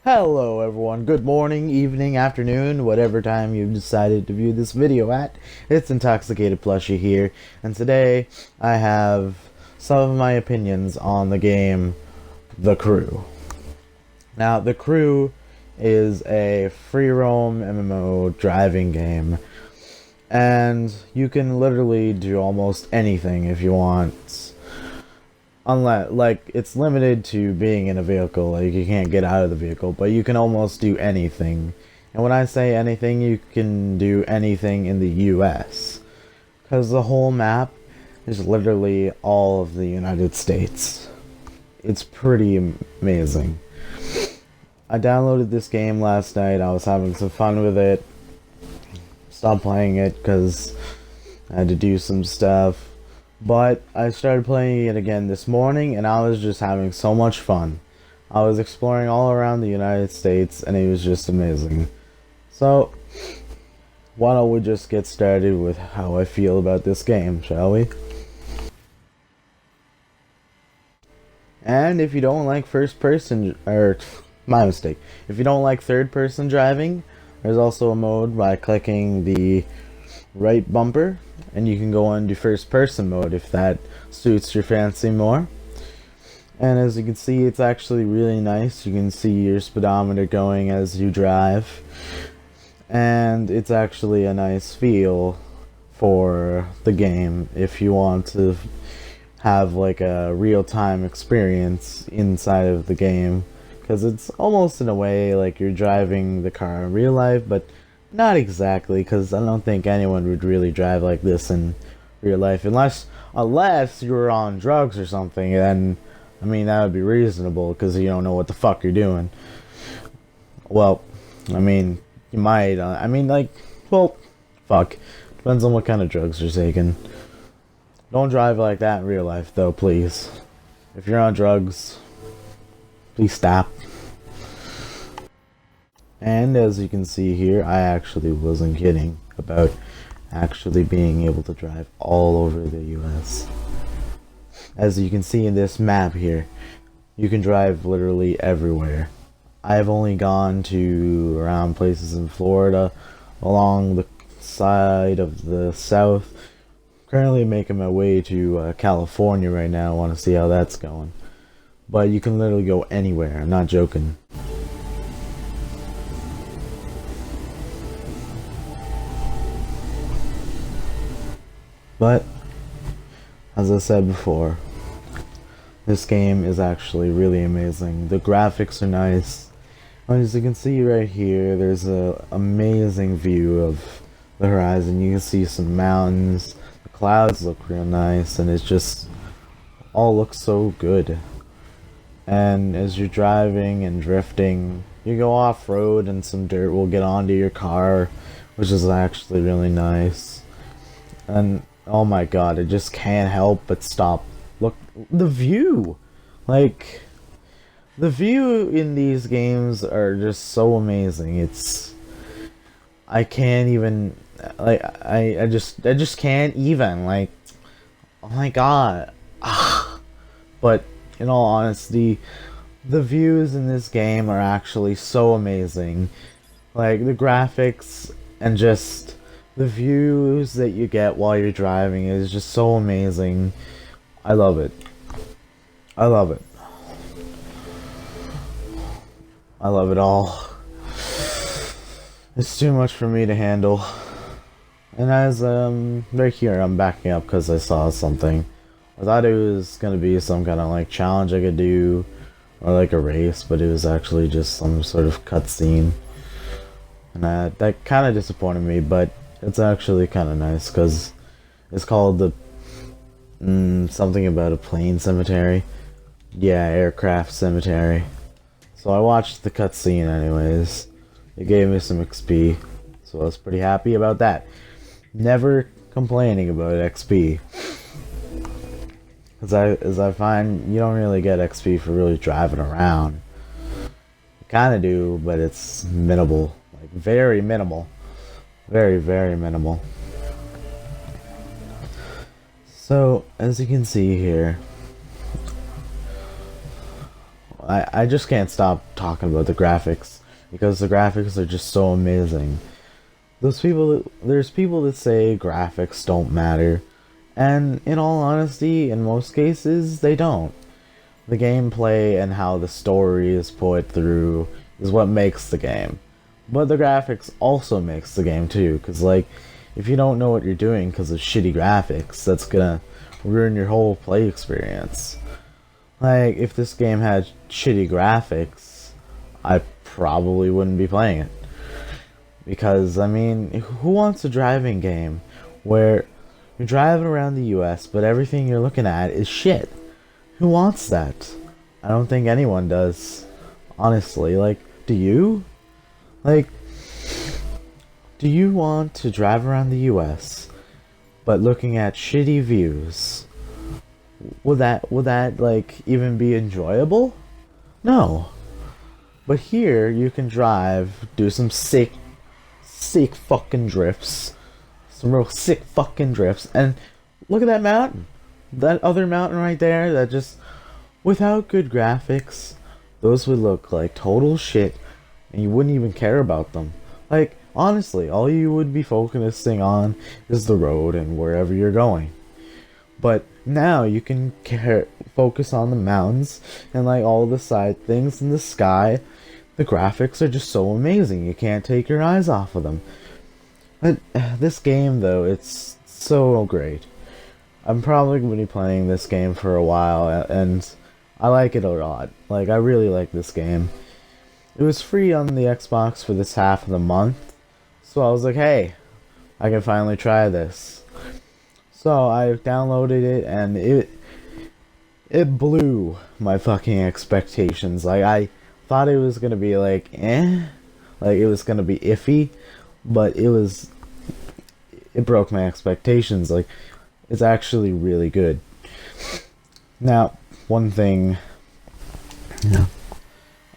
Hello everyone, good morning, evening, afternoon, whatever time you've decided to view this video at. It's Intoxicated Plushie here, and today I have some of my opinions on the game The Crew. Now, The Crew is a free roam MMO driving game, and you can literally do almost anything if you want. Unless, like, it's limited to being in a vehicle, like, you can't get out of the vehicle, but you can almost do anything. And when I say anything, you can do anything in the US. Because the whole map is literally all of the United States. It's pretty amazing. I downloaded this game last night, I was having some fun with it. Stopped playing it because I had to do some stuff. But I started playing it again this morning, and I was just having so much fun. I was exploring all around the United States, and it was just amazing. So, why don't we just get started with how I feel about this game, shall we? And if you don't like first person, or my mistake, if you don't like third person driving, there's also a mode by clicking the right bumper, and you can go into first person mode if that suits your fancy more. And as you can see, it's actually really nice. You can see your speedometer going as you drive, and it's actually a nice feel for the game if you want to have like a real-time experience inside of the game, because it's almost in a way like you're driving the car in real life, but not exactly, because I don't think anyone would really drive like this in real life, unless you're on drugs or something. Then, I mean, that would be reasonable, because you don't know what the fuck you're doing. Well, I mean, you might, well, fuck. Depends on what kind of drugs you're taking. Don't drive like that in real life, though, please. If you're on drugs, please stop. And as you can see here, I actually wasn't kidding about actually being able to drive all over the US. As you can see in this map here, you can drive literally everywhere. I've only gone to around places in Florida, along the side of the south. Currently making my way to California right now. I want to see how that's going. But you can literally go anywhere, I'm not joking. But, as I said before, this game is actually really amazing. The graphics are nice. As you can see right here, there's an amazing view of the horizon. You can see some mountains. The clouds look real nice, and it's just all looks so good. And as you're driving and drifting, you go off-road and some dirt will get onto your car, which is actually really nice. And oh my god, I just can't help but stop. Look, the view! Like, the view in these games are just so amazing. It's, I can't even, like, I just can't even, like, oh my god. But, in all honesty, the views in this game are actually so amazing. Like, the graphics and just the views that you get while you're driving is just so amazing. I love it. I love it. I love it all. It's too much for me to handle. And as, right here, I'm backing up because I saw something. I thought it was gonna be some kind of, like, challenge I could do, or like a race, but it was actually just some sort of cutscene. And that kind of disappointed me, but it's actually kind of nice, because it's called the, something about a plane cemetery. Yeah, aircraft cemetery. So I watched the cutscene anyways. It gave me some XP, so I was pretty happy about that. Never complaining about XP. As I find, you don't really get XP for really driving around. You kinda do, but it's minimal. Like, very minimal. Very, very minimal. So, as you can see here, I just can't stop talking about the graphics because the graphics are just so amazing. There's people that say graphics don't matter, and in all honesty, in most cases, they don't. The gameplay and how the story is put through is what makes the game. But the graphics also makes the game too, because like, if you don't know what you're doing because of shitty graphics, that's gonna ruin your whole play experience. Like, if this game had shitty graphics, I probably wouldn't be playing it. Because, I mean, who wants a driving game where you're driving around the US, but everything you're looking at is shit? Who wants that? I don't think anyone does. Honestly, like, do you? Like, do you want to drive around the US, but looking at shitty views? Would that, like, even be enjoyable? No. But here, you can drive, do some sick fucking drifts. Some real sick fucking drifts. And look at that mountain. That other mountain right there, that just, without good graphics, those would look like total shit, and you wouldn't even care about them. Like, honestly, all you would be focusing on is the road and wherever you're going. But now you can focus on the mountains and like all the side things in the sky. The graphics are just so amazing. You can't take your eyes off of them. But this game, though, it's so great. I'm probably going to be playing this game for a while, and I like it a lot. Like, I really like this game. It was free on the Xbox for this half of the month, so I was like, hey, I can finally try this. So I downloaded it, and it blew my fucking expectations. Like, I thought it was gonna be like, like it was gonna be iffy, but it broke my expectations. Like, it's actually really good. Now, one thing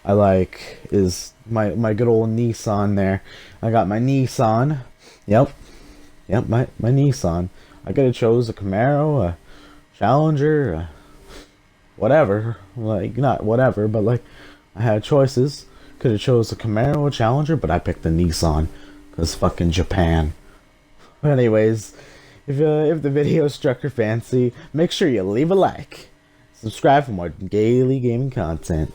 I like is my good old Nii-san there. I got my Nii-san. Yep, my Nii-san. I could have chose a Camaro, a Challenger, whatever. Like, not whatever, but like, I had choices. Could have chose a Camaro, a Challenger, but I picked the Nii-san. Because fucking Japan. But anyways, if the video struck your fancy, make sure you leave a like. Subscribe for more daily gaming content.